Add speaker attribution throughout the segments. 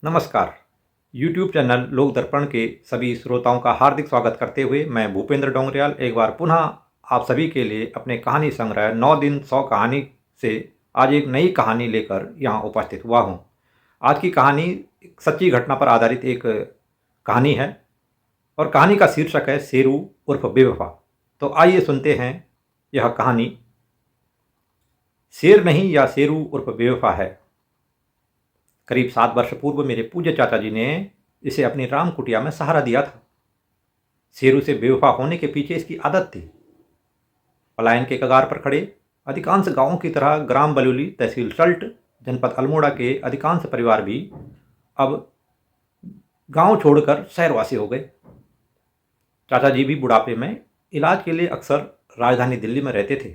Speaker 1: नमस्कार। YouTube channel लोक दर्पण के सभी श्रोताओं का हार्दिक स्वागत करते हुए मैं भूपेंद्र डोंगरियाल एक बार पुनः आप सभी के लिए अपने कहानी संग्रह 9 दिन 100 कहानी से आज एक नई कहानी लेकर यहाँ उपस्थित हुआ हूँ। आज की कहानी एक सच्ची घटना पर आधारित एक कहानी है और कहानी का शीर्षक है शेरू उर्फ बेवफा। तो आइए सुनते हैं यह कहानी। शेर नहीं या शेरू उर्फ बेवफा है। करीब 7 वर्ष पूर्व मेरे पूज्य चाचा जी ने इसे अपनी राम कुटिया में सहारा दिया था। शेरू से बेवफा होने के पीछे इसकी आदत थी। पलायन के कगार पर खड़े अधिकांश गांवों की तरह ग्राम बलूली तहसील सल्ट जनपद अल्मोड़ा के अधिकांश परिवार भी अब गांव छोड़कर शहरवासी हो गए। चाचा जी भी बुढ़ापे में इलाज के लिए अक्सर राजधानी दिल्ली में रहते थे।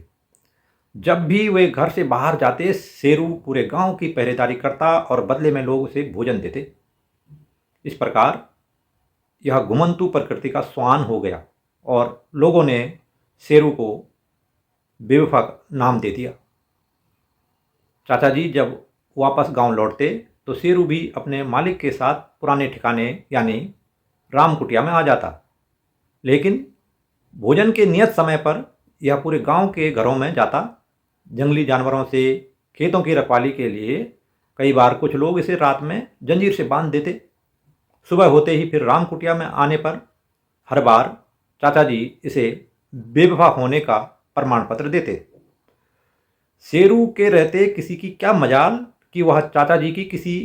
Speaker 1: जब भी वे घर से बाहर जाते शेरू पूरे गांव की पहरेदारी करता और बदले में लोग उसे भोजन देते। इस प्रकार यह घुमंतू प्रकृति का स्वान हो गया और लोगों ने शेरू को बेवफा नाम दे दिया। चाचा जी जब वापस गांव लौटते तो शेरू भी अपने मालिक के साथ पुराने ठिकाने यानी राम कुटिया में आ जाता, लेकिन भोजन के नियत समय पर यह पूरे गांव के घरों में जाता। जंगली जानवरों से खेतों की रखवाली के लिए कई बार कुछ लोग इसे रात में जंजीर से बांध देते। सुबह होते ही फिर राम कुटिया में आने पर हर बार चाचा जी इसे बेवफा होने का प्रमाण पत्र देते। शेरू के रहते किसी की क्या मजाल कि वह चाचा जी की किसी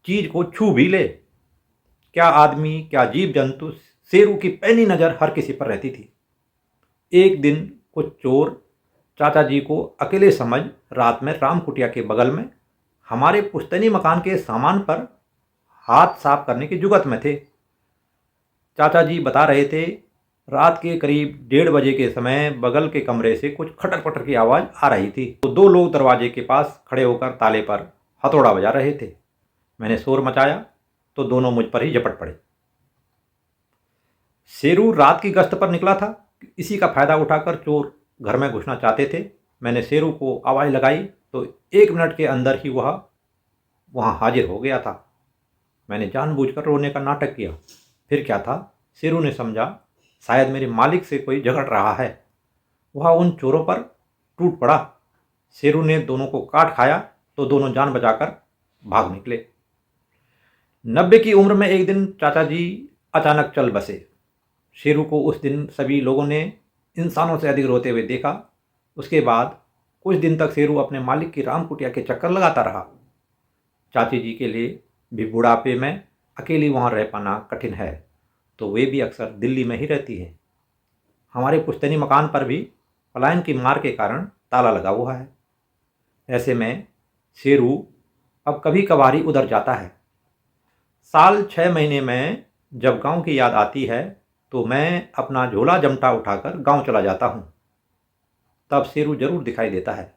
Speaker 1: चीज को छू भी ले। क्या आदमी क्या जीव जंतु, शेरू की पैनी नज़र हर किसी पर रहती थी। एक दिन कुछ चोर चाचा जी को अकेले समझ रात में राम कुटिया के बगल में हमारे पुश्तैनी मकान के सामान पर हाथ साफ करने की जुगत में थे। चाचा जी बता रहे थे, रात के करीब 1:30 बजे के समय बगल के कमरे से कुछ खटर पटर की आवाज़ आ रही थी तो 2 लोग दरवाजे के पास खड़े होकर ताले पर हथौड़ा बजा रहे थे। मैंने शोर मचाया तो दोनों मुझ पर ही झपट पड़े। शेरू रात की गश्त पर निकला था। इसी का फायदा उठाकर चोर घर में घुसना चाहते थे। मैंने शेरू को आवाज़ लगाई तो 1 मिनट के अंदर ही वह वहाँ हाजिर हो गया था। मैंने जानबूझकर रोने का नाटक किया। फिर क्या था, शेरू ने समझा शायद मेरे मालिक से कोई झगड़ रहा है। वह उन चोरों पर टूट पड़ा। शेरू ने दोनों को काट खाया तो दोनों जान बचाकर भाग निकले। 90 की उम्र में एक दिन चाचा जी अचानक चल बसे। शेरू को उस दिन सभी लोगों ने इंसानों से अधिक रोते हुए देखा। उसके बाद कुछ दिन तक शेरू अपने मालिक की राम कुटिया के चक्कर लगाता रहा। चाची जी के लिए भी बुढ़ापे में अकेली वहाँ रह पाना कठिन है तो वे भी अक्सर दिल्ली में ही रहती है। हमारे पुश्तैनी मकान पर भी पलायन की मार के कारण ताला लगा हुआ है। ऐसे में शेरू अब कभी कभार ही उधर जाता है। साल 6 महीने में जब गांव की याद आती है तो मैं अपना झोला जमटा उठाकर गांव चला जाता हूं। तब शेरू जरूर दिखाई देता है।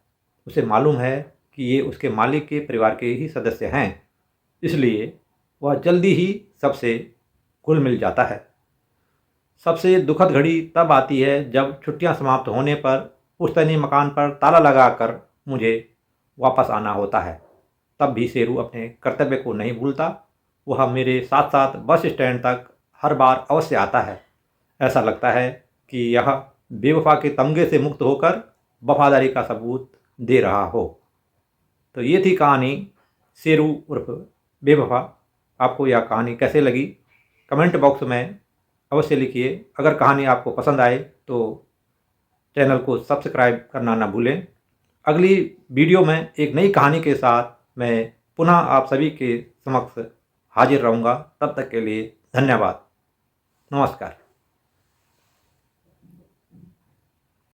Speaker 1: उसे मालूम है कि ये उसके मालिक के परिवार के ही सदस्य हैं, इसलिए वह जल्दी ही सबसे घुल मिल जाता है। सबसे दुखद घड़ी तब आती है जब छुट्टियां समाप्त होने पर पुश्तैनी मकान पर ताला लगाकर मुझे वापस आना होता है। तब भी शेरू अपने कर्तव्य को नहीं भूलता। वह मेरे साथ साथ बस स्टैंड तक हर बार अवश्य आता है। ऐसा लगता है कि यह बेवफा के तमगे से मुक्त होकर वफादारी का सबूत दे रहा हो। तो ये थी कहानी शेरू उर्फ बेवफा। आपको यह कहानी कैसे लगी कमेंट बॉक्स में अवश्य लिखिए। अगर कहानी आपको पसंद आए तो चैनल को सब्सक्राइब करना ना भूलें। अगली वीडियो में एक नई कहानी के साथ मैं पुनः आप सभी के समक्ष हाजिर रहूँगा। तब तक के लिए धन्यवाद। नमस्कार।